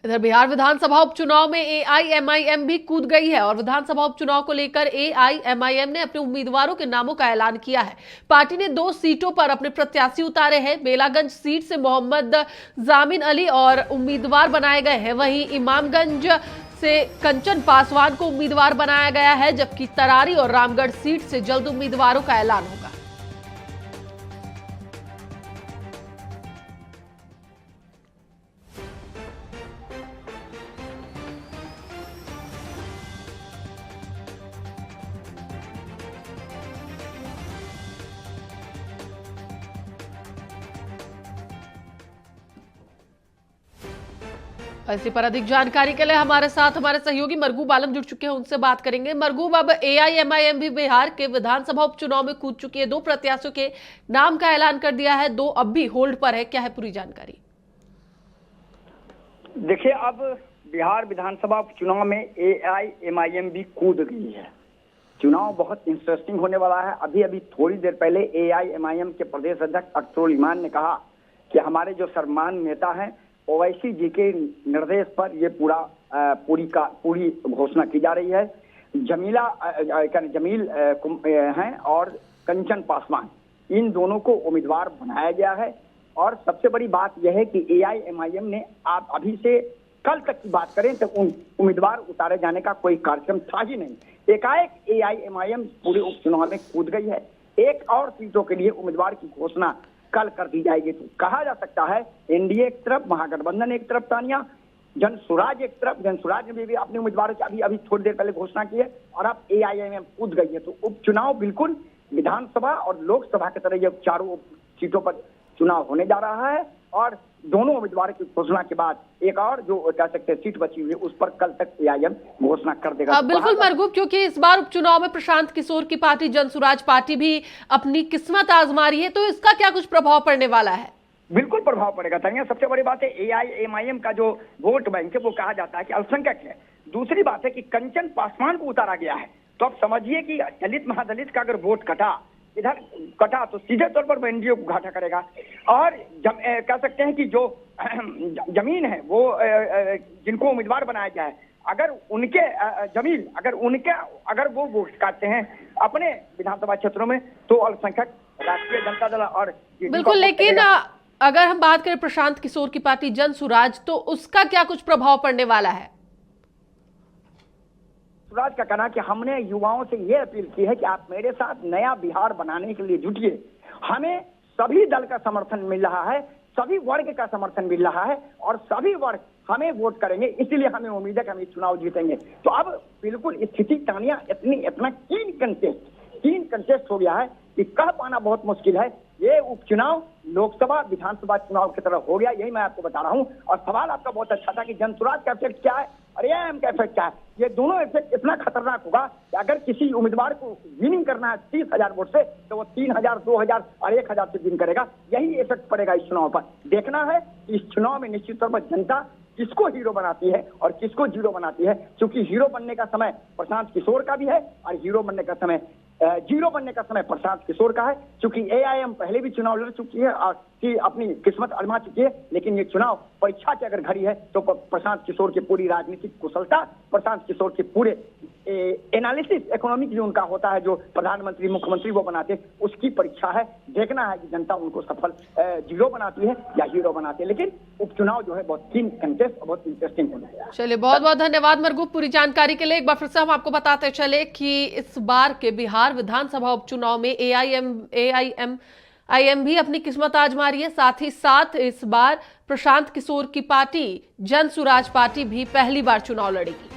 इधर बिहार विधानसभा उपचुनाव में एआईएमआईएम भी कूद गई है और विधानसभा उपचुनाव को लेकर एआईएमआईएम ने अपने उम्मीदवारों के नामों का ऐलान किया है। पार्टी ने 2 सीटों पर अपने प्रत्याशी उतारे हैं। बेलागंज सीट से मोहम्मद जामिन अली और उम्मीदवार बनाए गए हैं। वहीं इमामगंज से कंचन पासवान को उम्मीदवार बनाया गया है, जबकि तरारी और रामगढ़ सीट से जल्द उम्मीदवारों का ऐलान होगा। इसी पर अधिक जानकारी के लिए हमारे साथ हमारे सहयोगी मरगूब आलम जुड़ चुके हैं, उनसे बात करेंगे। मरगूब, अब एआईएमआईएम भी बिहार के विधानसभा उपचुनाव में कूद चुकी है। 2 प्रत्याशियों के नाम का ऐलान कर दिया है, 2 अब भी होल्ड पर है। क्या है पूरी जानकारी? देखिए, अब बिहार विधानसभा उपचुनाव में एआईएमआईएम भी कूद गई है। चुनाव बहुत इंटरेस्टिंग होने वाला है। अभी अभी थोड़ी देर पहले एआईएमआईएम के प्रदेश अध्यक्ष अख्तरुल इमान ने कहा कि हमारे जो सम्मान नेता हैं ओवैसी जी के निर्देश पर ये पूरी घोषणा की जा रही है। जमील हैं और कंचन पासवान, इन दोनों को उम्मीदवार बनाया गया है। और सबसे बड़ी बात यह है कि एआईएमआईएम ने आप अभी से कल तक की बात करें तो उम्मीदवार उतारे जाने का कोई कार्यक्रम था ही नहीं। एकाएक एआईएमआईएम पूरे उपचुनाव में कूद गई है। 1 और सीटों के लिए उम्मीदवार की घोषणा कल कर दी जाएगी। तो कहा जा सकता है एनडीए एक तरफ, महागठबंधन एक तरफ, तानिया जनसुराज एक तरफ। जनसुराज ने भी अपने उम्मीदवारों की अभी थोड़ी देर पहले घोषणा की है और अब एआईएमआईएम कूद गई है। तो उपचुनाव बिल्कुल विधानसभा और लोकसभा की तरह ये चारों सीटों पर चुनाव होने जा रहा है और दोनों उम्मीदवारों की घोषणा के बाद एक और जो कह सकते हैं सीट बची हुई है उस पर कल तक एआईएम घोषणा कर देगा। बिल्कुल मरगूब, क्योंकि इस बार उपचुनाव में प्रशांत किशोर की पार्टी जनसुराज पार्टी भी अपनी किस्मत आजमा रही है, तो इसका क्या कुछ प्रभाव पड़ने वाला है? बिल्कुल प्रभाव पड़ेगा तानिया। सबसे बड़ी बात है एआईएमआईएम का जो वोट बैंक है वो कहा जाता है कि अल्पसंख्यक है। दूसरी बात है कि कंचन पासवान को उतारा गया है। तो आप समझिए कि दलित महादलित का अगर वोट इधर कटा तो सीधे तौर पर एनडीए को घाटा करेगा। और कह सकते हैं कि जो जमीन है वो जिनको उम्मीदवार बनाया गया है, अगर उनके जमीन अगर वो वोट काटते हैं अपने विधानसभा क्षेत्रों में तो अल्पसंख्यक राष्ट्रीय जनता दल और बिल्कुल, लेकिन अगर हम बात करें प्रशांत किशोर की पार्टी जनसुराज, तो उसका क्या कुछ प्रभाव पड़ने वाला है? सुराज का कहना कि हमने युवाओं से ये अपील की है कि आप मेरे साथ नया बिहार बनाने के लिए जुटिए। हमें सभी दल का समर्थन मिल रहा है, सभी वर्ग का समर्थन मिल रहा है और सभी वर्ग हमें वोट करेंगे, इसीलिए हमें उम्मीद है कि हम इस चुनाव जीतेंगे। तो अब बिल्कुल स्थिति तानिया इतना तीन कंटेस्ट हो गया है कि कह पाना बहुत मुश्किल है। ये उपचुनाव लोकसभा विधानसभा चुनाव की तरह हो गया, यही मैं आपको बता रहा हूँ। और सवाल आपका बहुत अच्छा था कि जनसुराज का इफेक्ट क्या है और एआईएम का इफेक्ट क्या है। ये दोनों इफेक्ट इतना खतरनाक होगा कि अगर किसी उम्मीदवार को विनिंग करना है 30,000 वोट से तो वो 3,000, 2,000 और 1,000 से विन करेगा। यही इफेक्ट पड़ेगा इस चुनाव पर। देखना है कि इस चुनाव में निश्चित तौर पर जनता किसको हीरो बनाती है और किसको जीरो बनाती है, क्योंकि हीरो बनने का समय प्रशांत किशोर का भी है और जीरो बनने का समय प्रशांत किशोर का है। क्योंकि एआईएम पहले भी चुनाव लड़ चुकी है और अपनी किस्मत आजमा चुकी है, लेकिन ये चुनाव परीक्षा की अगर घड़ी है तो प्रशांत किशोर की पूरी राजनीतिक कुशलता, प्रशांत किशोर के पूरे एनालिसिस इकोनॉमिक जो उनका होता है, जो प्रधानमंत्री मुख्यमंत्री वो बनाते हैं, उसकी परीक्षा है। देखना है कि जनता उनको सफल जीरो बनाती है या हीरो बनाती है। लेकिन उपचुनाव जो है बहुत बहुत इंटरेस्टिंग होने वाला है। चलिए, बहुत बहुत धन्यवाद मरगूब पूरी जानकारी के लिए। एक बार फिर से हम आपको बताते चले कि इस बार के बिहार विधानसभा उपचुनाव में एआईएमआईएम भी अपनी किस्मत आजमा रही है। साथ ही साथ इस बार प्रशांत किशोर की पार्टी जनसुराज पार्टी भी पहली बार चुनाव लड़ेगी।